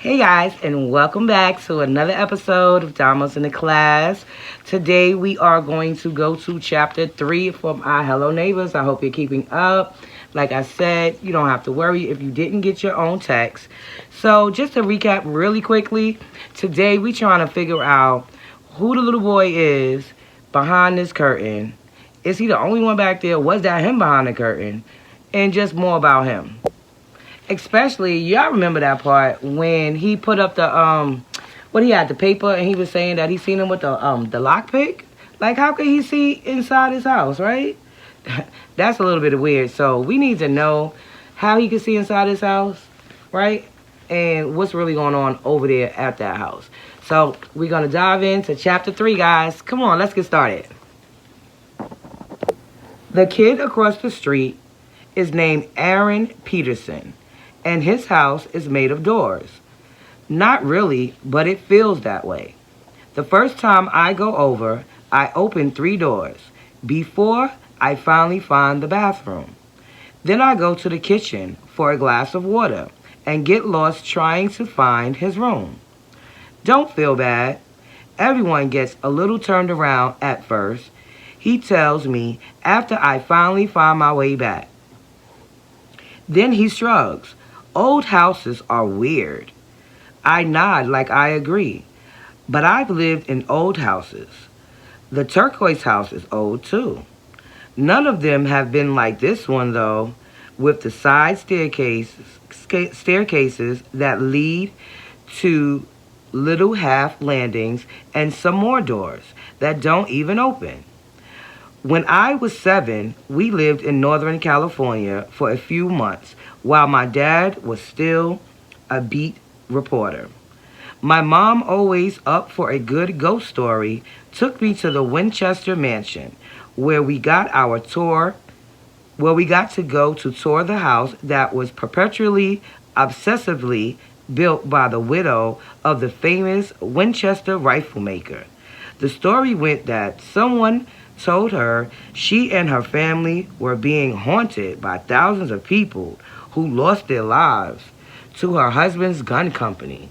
Hey guys, and welcome back to another episode of Damos in the Class. Today we are going to go to chapter 3 from our Hello Neighbors. I hope you're keeping up. Like I said, you don't have to worry if you didn't get your own text. So just to recap really quickly, today we trying to figure out who the little boy is behind this curtain. Is he the only one back there? Was that him behind the curtain? And just more about him. Especially, y'all remember that part when he put up what he had, the paper, and he was saying that he seen him with the lockpick. Like, how could he see inside his house, right? That's a little bit weird. So we need to know how he could see inside his house, right? And what's really going on over there at that house. So we're gonna dive into chapter 3, guys. Come on, let's get started. The kid across the street is named Aaron Peterson, and his house is made of doors. Not really, but it feels that way. The first time I go over, I open 3 doors before I finally find the bathroom. Then I go to the kitchen for a glass of water and get lost trying to find his room. Don't feel bad. Everyone gets a little turned around at first, he tells me after I finally find my way back. Then he shrugs. Old houses are weird. I nod like I agree. But I've lived in old houses. The turquoise house is old too. None of them have been like this one though, with the side staircases that lead to little half landings and some more doors that don't even open. When I was 7, we lived in Northern California for a few months while my dad was still a beat reporter. My mom, always up for a good ghost story, took me to the Winchester Mansion where we got our tour, where we got to go to tour the house that was perpetually, obsessively built by the widow of the famous Winchester rifle maker. The story went that someone told her she and her family were being haunted by thousands of people who lost their lives to her husband's gun company.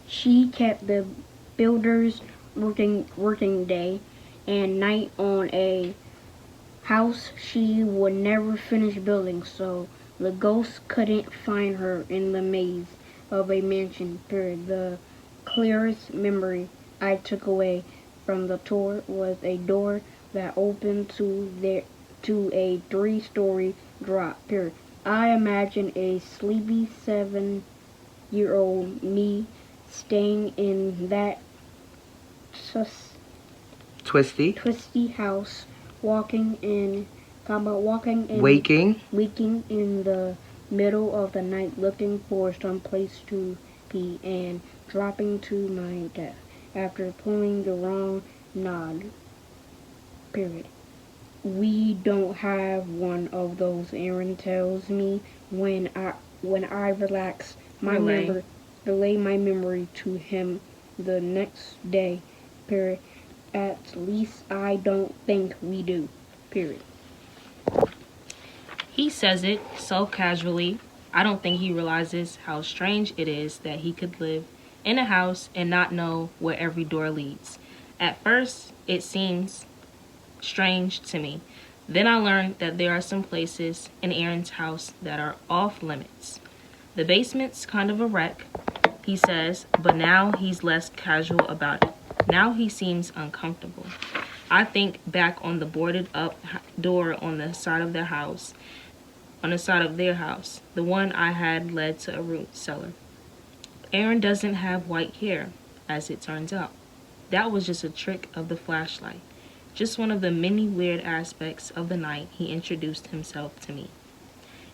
She kept the builders working day and night on a house she would never finish building, so the ghosts couldn't find her in the maze of a mansion. Period. The clearest memory I took away from the tour was a door that opened to a 3-story drop. Period. I imagine a sleepy 7-year-old me staying in that Twisty. twisty house, walking in, walking in, Waking. waking in the middle of the night, looking for some place to pee, and dropping to my death after pulling the wrong knob. Period. We don't have one of those, Aaron tells me when I relax my memory, relay my memory to him the next day. Period. At least I don't think we do. Period. He says it so casually, I don't think he realizes how strange it is that he could live in a house and not know where every door leads. At first, it seems strange to me. Then I learned that there are some places in Aaron's house that are off limits. The basement's kind of a wreck, he says, but now he's less casual about it. Now he seems uncomfortable. I think back on the boarded up door on the side of their house, the one I had led to a root cellar. Aaron doesn't have white hair, as it turns out. That was just a trick of the flashlight. Just one of the many weird aspects of the night he introduced himself to me.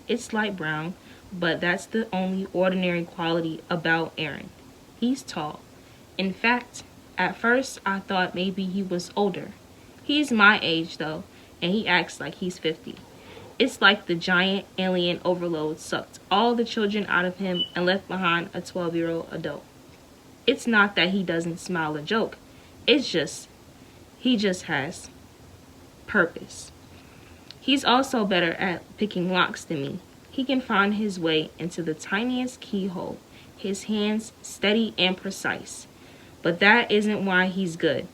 It's light brown, but that's the only ordinary quality about Aaron. He's tall. In fact, at first I thought maybe he was older. He's my age though, and he acts like he's 50. It's like the giant alien overload sucked all the children out of him and left behind a 12-year-old adult. It's not that he doesn't smile or joke. He just has purpose. He's also better at picking locks than me. He can find his way into the tiniest keyhole, his hands steady and precise. But that isn't why he's good.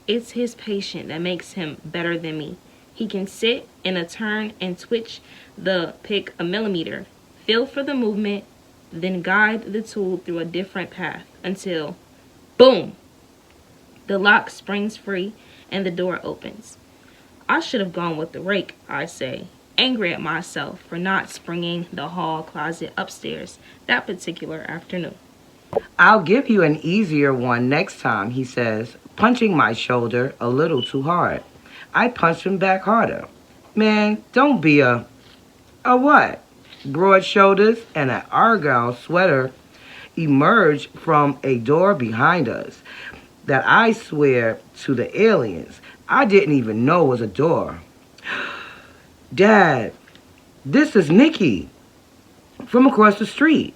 It's his patience that makes him better than me. He can sit in a turn and twitch the pick a millimeter, feel for the movement, then guide the tool through a different path until, boom, the lock springs free and the door opens. I should have gone with the rake, I say, angry at myself for not springing the hall closet upstairs that particular afternoon. I'll give you an easier one next time, he says, punching my shoulder a little too hard. I punched him back harder. Man, don't be a what? Broad shoulders and an argyle sweater emerged from a door behind us that I swear to the aliens I didn't even know was a door. Dad, this is Nikki from across the street.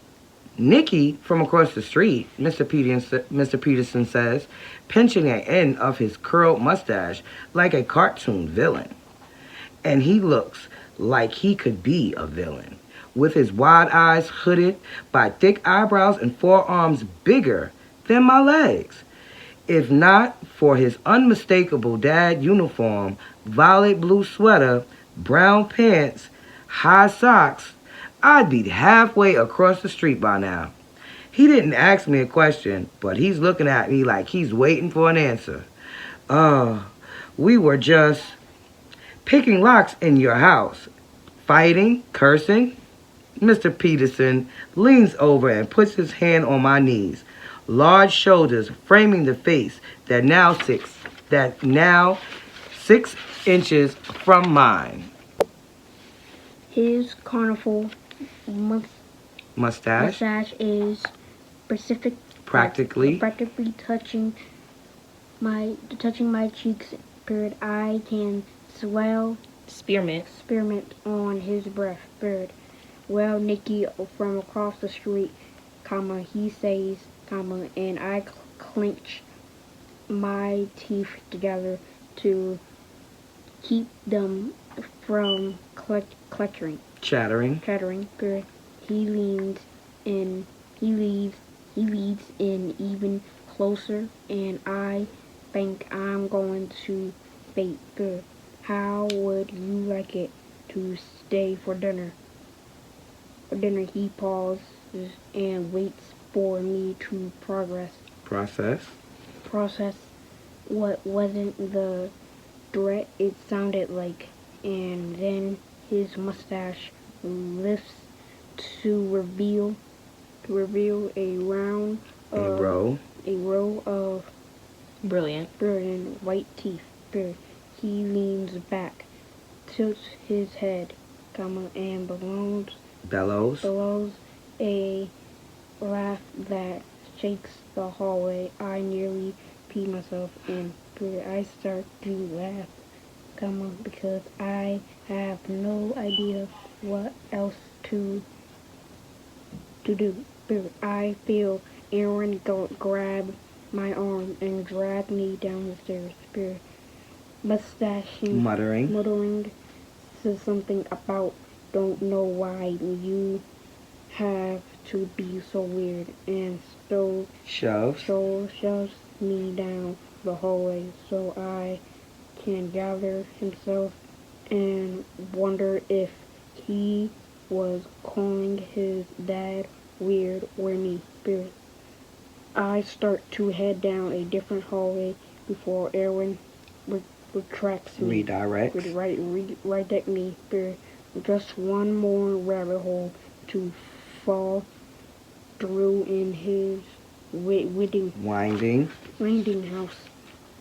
Nikki from across the street, Mr. Peterson says, pinching an end of his curled mustache like a cartoon villain. And he looks like he could be a villain, with his wide eyes hooded by thick eyebrows and forearms bigger than my legs. If not for his unmistakable dad uniform, violet blue sweater, brown pants, high socks, I'd be halfway across the street by now. He didn't ask me a question, but he's looking at me like he's waiting for an answer. Uh, we were just picking locks in your house. Fighting, cursing. Mr. Peterson leans over and puts his hand on my knees, large shoulders framing the face that now 6 inches from mine. His carnival Mustache, mustache is specific, practically. practically touching my cheeks. Period. I can swell spearmint on his breath. Period. Well, Nicky from across the street, comma, he says, comma, and I clench my teeth together to keep them from Chattering. Period. He leans in. He leads in even closer, and I think I'm going to fate. Period. How would you like it to stay for dinner? For dinner, he pauses and waits for me to Process. process what wasn't the threat it sounded like, and then his mustache lifts to reveal a row of Brilliant. white teeth. He leans back, tilts his head, comma, and Bellows. blows a laugh that shakes the hallway. I nearly pee myself in. I start to laugh, comma, because I have no idea what else to do. I feel Aaron grab my arm and drag me down the stairs. Mustaching, muttering, says something about don't know why you have to be so weird, and shoves me down the hallway so I can gather himself and wonder if he was calling his dad weird or me. I start to head down a different hallway before Aaron retracts me. Redirect me. Just one more rabbit hole to fall through in his Winding. house.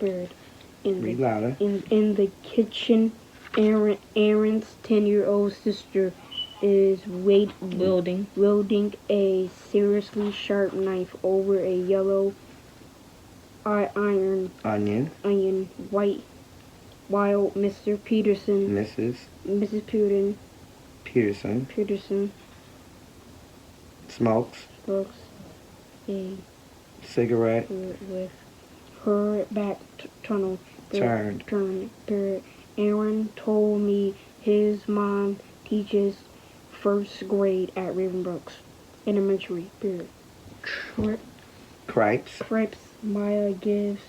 Read Louder. In the kitchen, Aaron's 10-year-old sister is wielding a seriously sharp knife over a yellow onion. While Mr. Mrs. Peterson smokes a cigarette with her back tunnel turned. Aaron told me his mom teaches first grade at Ravenbrooks Elementary. Period. Tri- Cripes. Cripes. Maya gives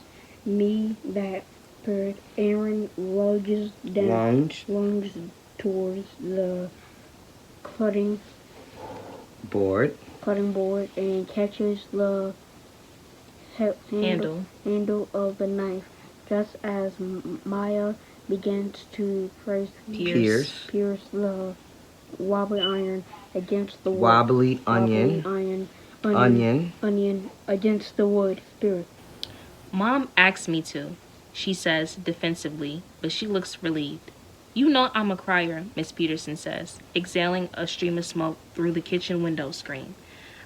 me that. Period. Aaron lunges down, Lunge. lunges towards the cutting Board. cutting board and catches the Handle. handle of the knife just as Maya begins to Pierce. pierce the wobbly iron against the wood. Wobbly onion. Onion against the wood. Spirit. Mom asked me to, she says defensively, but she looks relieved. You know I'm a crier, Miss Peterson says, exhaling a stream of smoke through the kitchen window screen.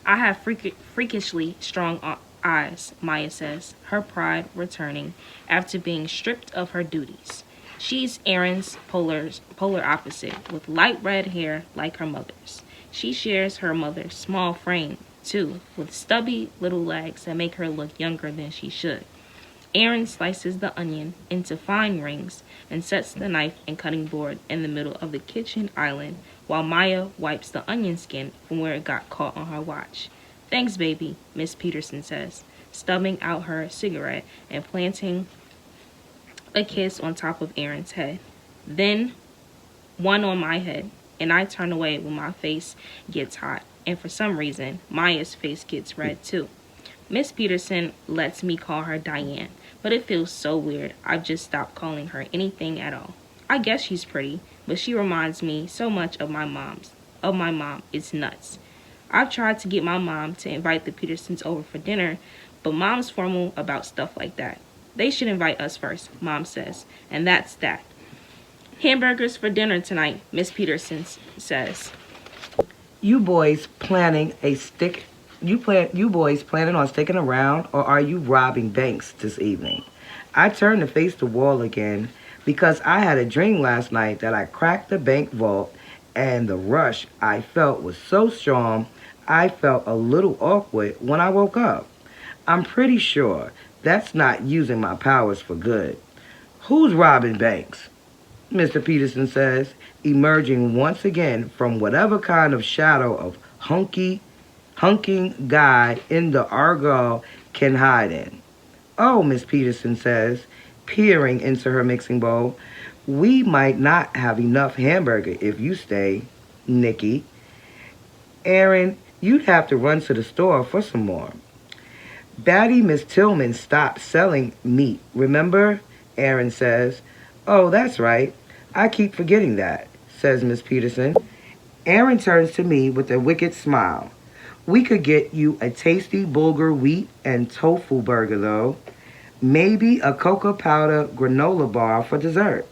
I have freakishly strong eyes, Maya says, her pride returning after being stripped of her duties. She's Erin's polar opposite, with light red hair like her mother's. She shares her mother's small frame, too, with stubby little legs that make her look younger than she should. Erin slices the onion into fine rings and sets the knife and cutting board in the middle of the kitchen island while Maya wipes the onion skin from where it got caught on her watch. Thanks, baby, Miss Peterson says, stubbing out her cigarette and planting a kiss on top of Erin's head. Then one on my head, and I turn away when my face gets hot, and for some reason, Maya's face gets red too. Miss Peterson lets me call her Diane, but it feels so weird I've just stopped calling her anything at all. I guess she's pretty, but she reminds me so much of my mom. It's nuts. I've tried to get my mom to invite the Petersons over for dinner, but Mom's formal about stuff like that. They should invite us first, Mom says, and that's that. Hamburgers for dinner tonight, Miss Peterson says. You boys planning a stick? You boys planning on sticking around, or are you robbing banks this evening? I turned to face the wall again because I had a dream last night that I cracked the bank vault, and the rush I felt was so strong I felt a little awkward when I woke up. I'm pretty sure that's not using my powers for good. Who's robbing banks? Mr. Peterson says, emerging once again from whatever kind of shadow of hunking guy in the Argyle can hide in. Oh, Miss Peterson says, peering into her mixing bowl, we might not have enough hamburger if you stay, Nikki. Aaron, you'd have to run to the store for some more. Batty Miss Tillman stopped selling meat, remember? Aaron says. Oh, that's right. I keep forgetting that, says Miss Peterson. Aaron turns to me with a wicked smile. We could get you a tasty bulgur wheat and tofu burger, though. Maybe a cocoa powder granola bar for dessert.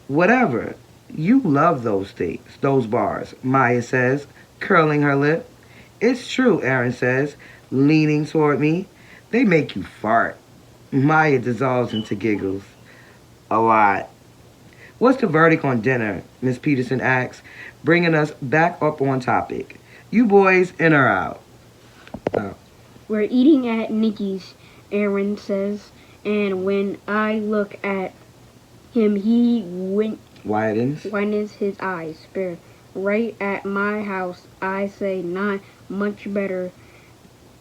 Whatever. You love those things, those bars, Maya says, curling her lip. It's true, Aaron says, leaning toward me. They make you fart. Maya dissolves into giggles. A lot. What's the verdict on dinner? Miss Peterson asks, bringing us back up on topic. You boys in or out? Oh. We're eating at Nikki's, Aaron says, and when I look at him, he widens his eyes. Spirit. Right at my house, I say not much better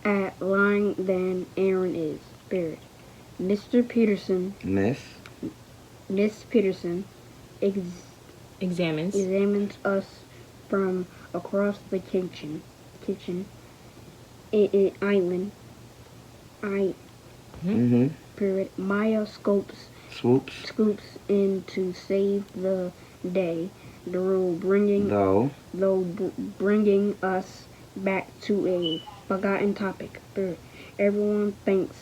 at lying than Aaron is. Spirit. Mr. Peterson. Miss Peterson examines us from across the kitchen. Island. Period. Maya scoops in to save the day, though bringing us back to a forgotten topic. Period. Everyone thinks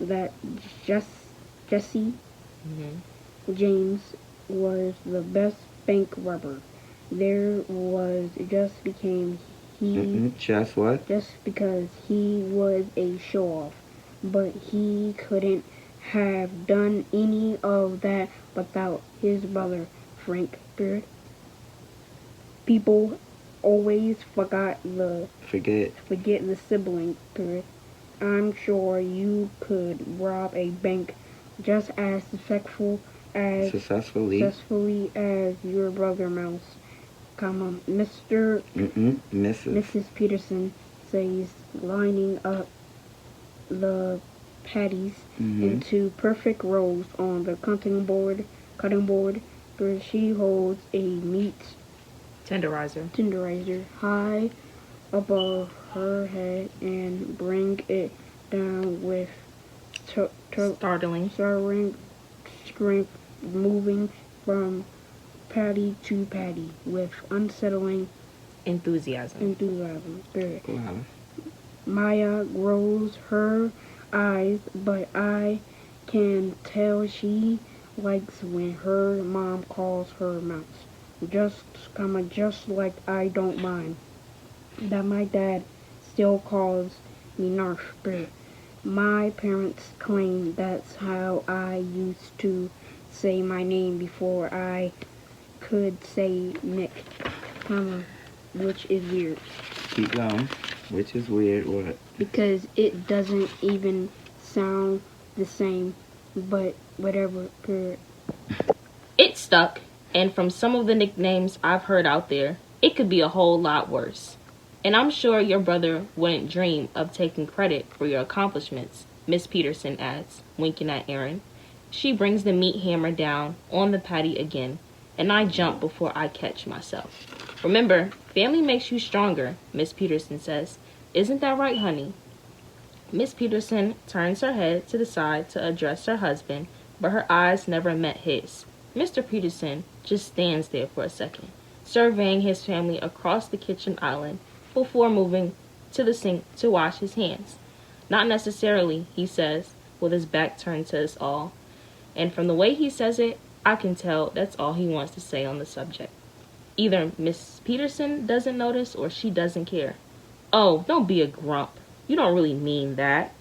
that Jesse James was the best bank robber. There was just became he Just what? just because he was a show off, but he couldn't have done any of that without his brother Frank. Spirit. People always forget the sibling. Spirit. I'm sure you could rob a bank just as successfully as your brother Mouse. Mr. Mrs. Mrs. Peterson says, lining up the patties into perfect rows on the cutting board, where she holds a meat tenderizer high above her head and bring it down with Startling. soaring strength, moving from patty to patty with unsettling Enthusiasm. Wow. Maya rolls her eyes, but I can tell she likes when her mom calls her mouse. Just like I don't mind that my dad still calls me Narf Bear. My parents claim that's how I used to say my name before I could say Nick, which is weird Keep going. Which is weird. What? because it doesn't even sound the same, but whatever. It stuck, and from some of the nicknames I've heard out there, it could be a whole lot worse. And I'm sure your brother wouldn't dream of taking credit for your accomplishments, Miss Peterson adds, winking at Erin. She brings the meat hammer down on the patty again, and I jump before I catch myself. Remember, family makes you stronger, Miss Peterson says. Isn't that right, honey? Miss Peterson turns her head to the side to address her husband, but her eyes never met his. Mr. Peterson just stands there for a second, surveying his family across the kitchen island before moving to the sink to wash his hands. Not necessarily, he says, with his back turned to us all. And from the way he says it, I can tell that's all he wants to say on the subject. Either Miss Peterson doesn't notice or she doesn't care. Oh, don't be a grump. You don't really mean that.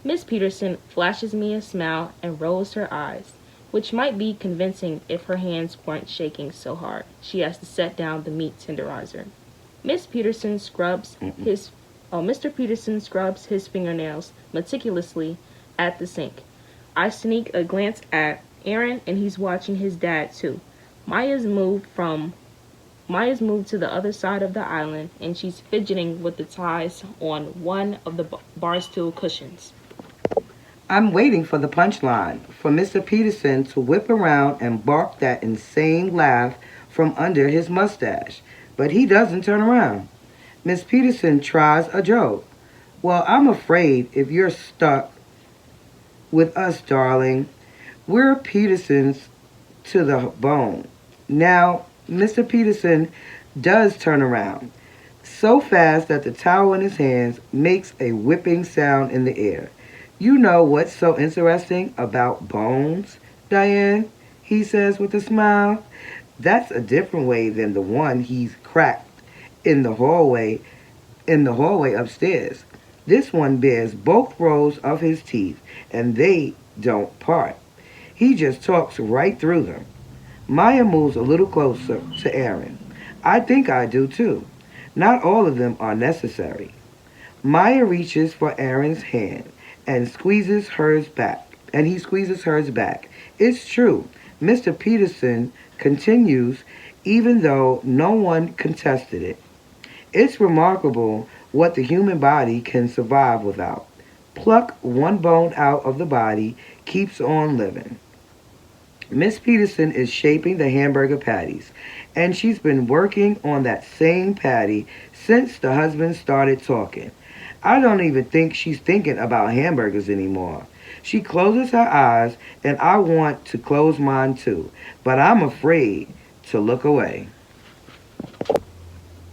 Miss Peterson flashes me a smile and rolls her eyes, which might be convincing if her hands weren't shaking so hard she has to set down the meat tenderizer. Mr. Peterson scrubs his fingernails meticulously at the sink. I sneak a glance at Aaron, and he's watching his dad too. Maya's moved to the other side of the island, and she's fidgeting with the ties on one of the bar stool cushions. I'm waiting for the punchline, for Mr. Peterson to whip around and bark that insane laugh from under his mustache. But he doesn't turn around. Miss Peterson tries a joke. Well, I'm afraid if you're stuck with us, darling, we're Petersons to the bone. Now, Mr. Peterson does turn around, so fast that the towel in his hands makes a whipping sound in the air. You know what's so interesting about bones, Diane? He says with a smile. That's a different way than the one he's cracked in the hallway upstairs. This one bears both rows of his teeth, and they don't part. He just talks right through them. Maya moves a little closer to Aaron. I think I do too. Not all of them are necessary. Maya reaches for Aaron's hand and he squeezes hers back. It's true. Mr. Peterson continues even though no one contested it. It's remarkable what the human body can survive without. Pluck one bone out of the body, keeps on living. Miss Peterson is shaping the hamburger patties, and she's been working on that same patty since the husband started talking. I don't even think she's thinking about hamburgers anymore. She closes her eyes, and I want to close mine too, but I'm afraid to look away.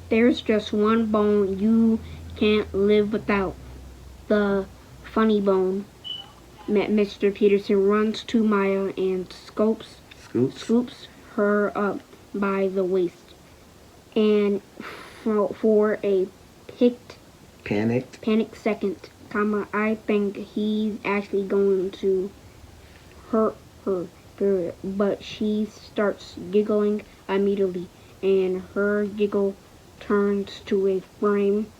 There's just one bone you can't live without. The funny bone. Mr. Peterson runs to Maya and scoops her up by the waist. And for a panicked second, I think he's actually going to hurt her. But she starts giggling immediately, and her giggle turns to a frantic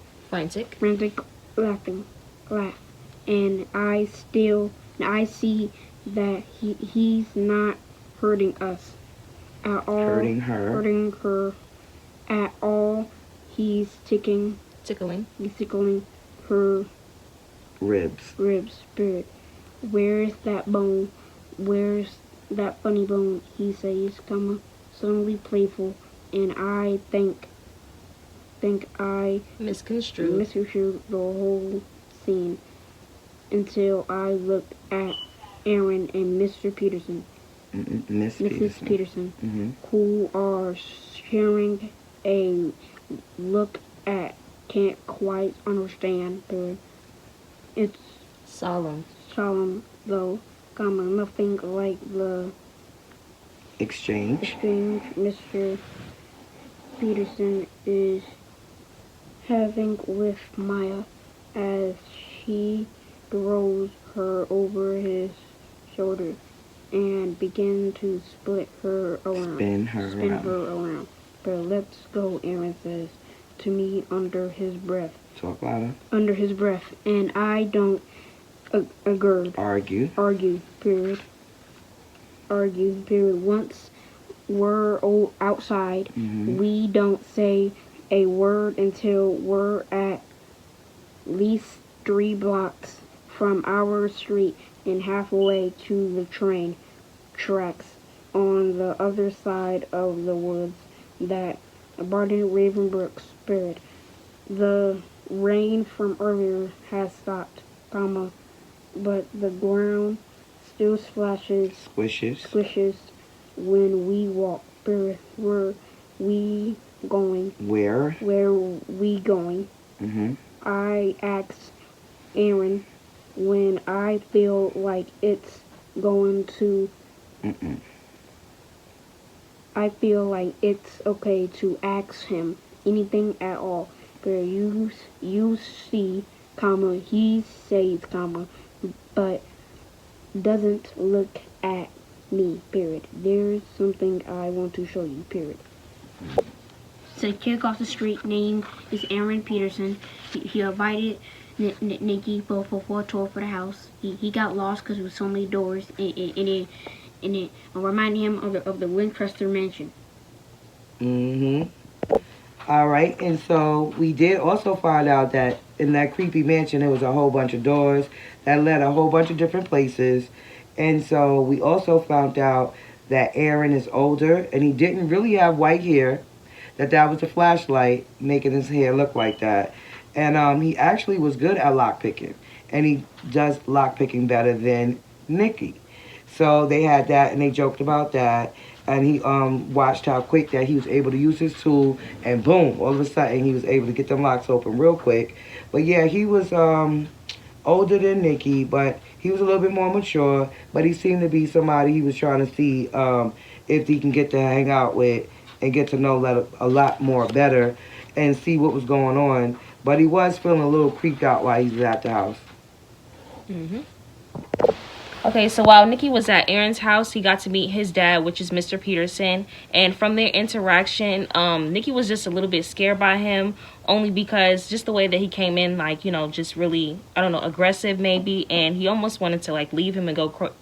laugh. And I see that he's not hurting us at all. Hurting her. Hurting her at all. He's tickling her Ribs. Spirit. Where's that bone? Where's that funny bone? He says, suddenly playful, and I think I Misconstrued. misconstrued the whole scene until I looked at Aaron and Mr. Peterson, Mrs. Peterson, Mm-hmm. who are sharing a look at can't quite understand. It's Solemn. solemn though, nothing like the Exchange. Mr. Peterson is having with Maya as he throws her over his shoulder and begin to spin her around. But let's go, Aaron says to me under his breath. Talk louder. Under his breath, and I don't Argue. Period. Once we're outside, we don't say a word until we're at least 3 blocks from our street and halfway to the train tracks on the other side of the woods that Barton Ravenbrook Spirit. The rain from earlier has stopped, but the ground still squishes when we walk. Spirit, where we going? Where? Where we going? Mm-hmm. I asked Aaron when I feel like it's going to. Mm-mm. I feel like it's okay to ask him anything at all. But you see, he says, but doesn't look at me, period. There's something I want to show you, period. So kid across the street name is Aaron Peterson. He invited Nikki for a tour for the house. He got lost because there was so many doors, and it reminded him of the Winchester Mansion. Mm-hmm. All right, and so we did also find out that in that creepy mansion there was a whole bunch of doors that led a whole bunch of different places. And so we also found out that Aaron is older and he didn't really have white hair, that was the flashlight making his hair look like that. And he actually was good at lockpicking, and he does lockpicking better than Nikki. So they had that, and they joked about that. And he watched how quick that he was able to use his tool, and boom, all of a sudden he was able to get them locks open real quick. But yeah, he was older than Nikki, but he was a little bit more mature. But he seemed to be somebody he was trying to see if he can get to hang out with and get to know a lot more better and see what was going on. But he was feeling a little creeped out while he was at the house. Mm-hmm. Okay, so while Nikki was at Aaron's house, he got to meet his dad, which is Mr. Peterson. And from their interaction, Nikki was just a little bit scared by him, only because just the way that he came in, like, just really, I don't know, aggressive maybe. And he almost wanted to, like, leave him and go across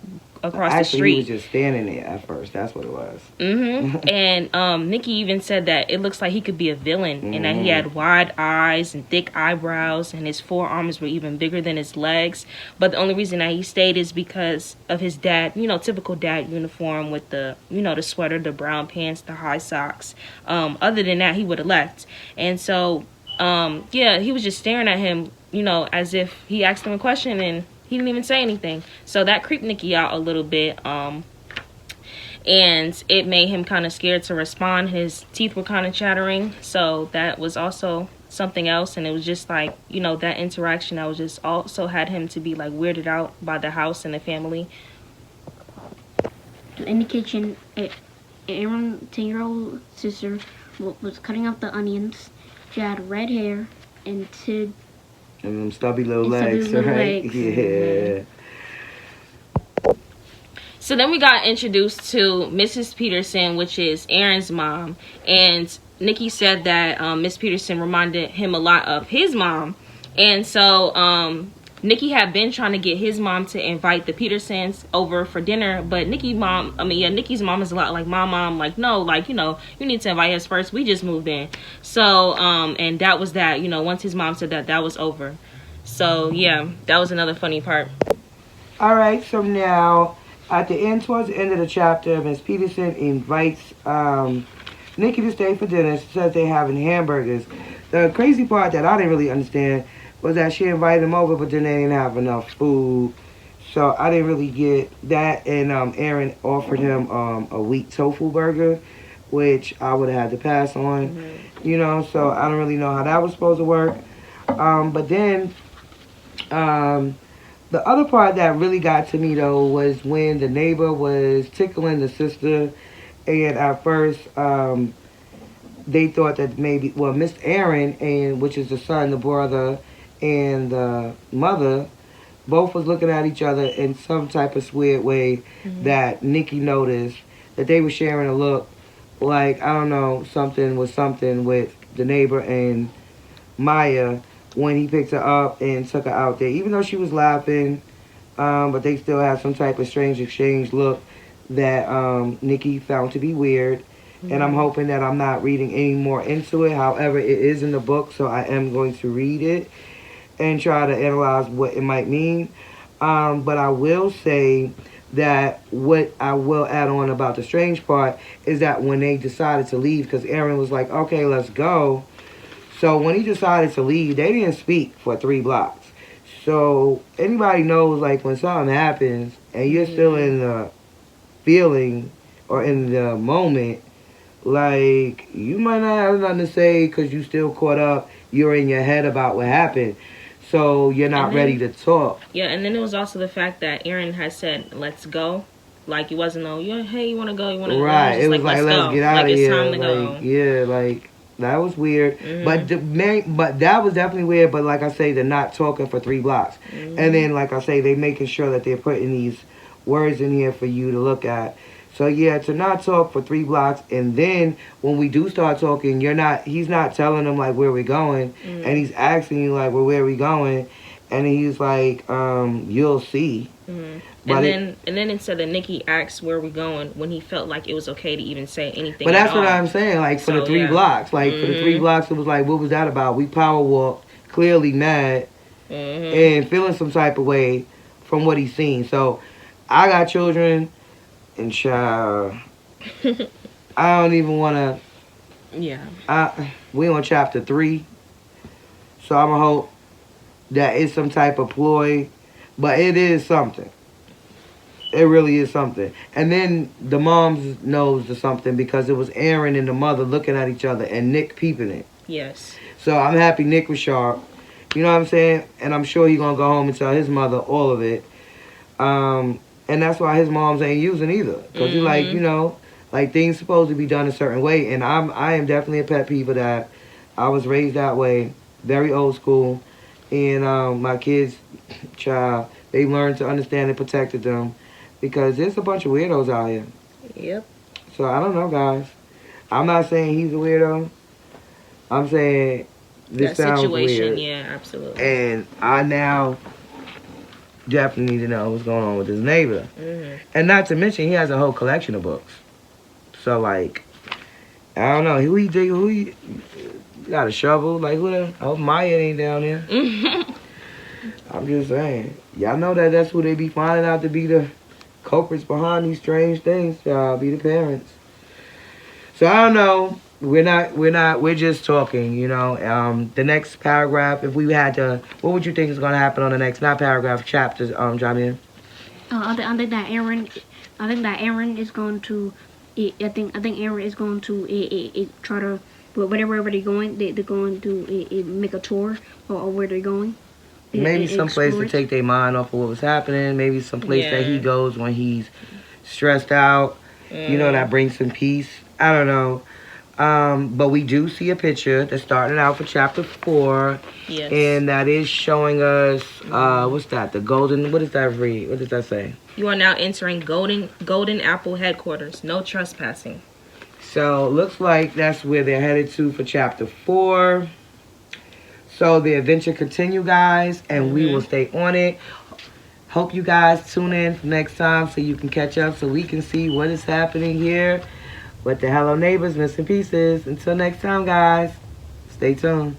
the street. Actually, he was just standing there at first. That's what it was. Mm-hmm. And Nikki even said that it looks like he could be a villain, and that he had wide eyes and thick eyebrows, and his forearms were even bigger than his legs. But the only reason that he stayed is because of his dad, typical dad uniform with the, the sweater, the brown pants, the high socks. Other than that, he would have left. And so, he was just staring at him, as if he asked him a question, and he didn't even say anything. So that creeped Nikki out a little bit. And it made him kind of scared to respond. His teeth were kind of chattering. So that was also something else. And it was just like, that interaction that was just also had him to be like weirded out by the house and the family. In the kitchen, Aaron's 10-year-old sister was cutting up the onions. She had red hair and and them stubby little legs, right? Yeah. So then we got introduced to Mrs. Peterson, which is Aaron's mom. And Nikki said that Miss Peterson reminded him a lot of his mom. And so Nikki had been trying to get his mom to invite the Petersons over for dinner, but Nikki's mom is a lot like my mom. Like, no, like, you know, you need to invite us first. We just moved in. So, and that was that. You know, once his mom said that, that was over. So, yeah, that was another funny part. All right, so now towards the end of the chapter, Miss Peterson invites Nikki to stay for dinner. She says they're having hamburgers. The crazy part that I didn't really understand was that she invited him over, but then they didn't have enough food. So I didn't really get that. And Aaron offered him a wheat tofu burger, which I would have had to pass on. Mm-hmm. You know, so I don't really know how that was supposed to work. But then the other part that really got to me though was when the neighbor was tickling the sister, and at first they thought that maybe, well, Mr. Aaron, and which is the son, the brother, and the mother, both was looking at each other in some type of weird way. That Nikki noticed that they were sharing a look, like, I don't know, something was something with the neighbor and Maya when he picked her up and took her out there. Even though she was laughing, but they still had some type of strange exchange look that Nikki found to be weird. And I'm hoping that I'm not reading any more into it. However, it is in the book, so I am going to read it and try to analyze what it might mean. But I will say that what I will add on about the strange part is that when they decided to leave, because Aaron was like, okay, let's go. So when he decided to leave, they didn't speak for 3 blocks. So anybody knows, like, when something happens and you're still in the feeling or in the moment, like, you might not have nothing to say because you still caught up. You're in your head about what happened. So you're not ready to talk. Yeah, and then it was also the fact that Aaron had said, let's go. Like, it wasn't no, hey, you want to go, you want to go. Right, it was like, let's get out of here. It's time to like, go. Yeah, like, that was weird. But that was definitely weird. But like I say, they're not talking for 3 blocks. And then, like I say, they're making sure that they're putting these words in here for you to look at. So yeah, to not talk for 3 blocks, and then when we do start talking, he's not telling them like where we're going, and he's asking you like, well, where are we going? And he's like, you'll see. But and then instead of Nikki asked where we going when he felt like it was okay to even say anything. But that's what I'm saying. Like, for the 3 blocks, like for the 3 blocks, it was like, what was that about? We power walked, clearly mad, and feeling some type of way from what he's seen. So I got children. And child, I don't even want to. Yeah. We on chapter 3, so I'm gonna hope that it's some type of ploy, but it is something. It really is something. And then the mom's knows the something because it was Aaron and the mother looking at each other and Nick peeping it. Yes. So I'm happy Nick was sharp. You know what I'm saying? And I'm sure he's gonna go home and tell his mother all of it. And that's why his moms ain't using either. Because he's like, you know, like, things supposed to be done a certain way. And I am definitely a pet peeve of that. I was raised that way. Very old school. And my kids, child, they learned to understand and protected them. Because there's a bunch of weirdos out here. Yep. So I don't know, guys. I'm not saying he's a weirdo. I'm saying this sounds weird. Yeah, absolutely. And I now definitely need to know what's going on with his neighbor. And not to mention, he has a whole collection of books. So, like, I don't know. Who he got a shovel? Like, who the... I hope Maya ain't down there. I'm just saying. Y'all know that that's who they be finding out to be the culprits behind these strange things. Be the parents. So, I don't know. We're just talking, you know. The next paragraph, if we had to, what would you think is going to happen on the next, not paragraph, chapters, Jamie? I think that Aaron is going to, I think Aaron is going to try to, wherever they're going, they're going to make a tour or where they're going. Maybe some place to take their mind off of what was happening. Maybe some place that he goes when he's stressed out. You know, that brings some peace. I don't know. But we do see a picture that's starting out for chapter 4. Yes. And that is showing us, what's that? The golden, what does that read? What does that say? You are now entering Golden Apple headquarters. No trespassing. So, looks like that's where they're headed to for chapter 4. So the adventure continue, guys, and we will stay on it. Hope you guys tune in for next time so you can catch up so we can see what is happening here with the Hello Neighbors Missing Pieces. Until next time, guys, stay tuned.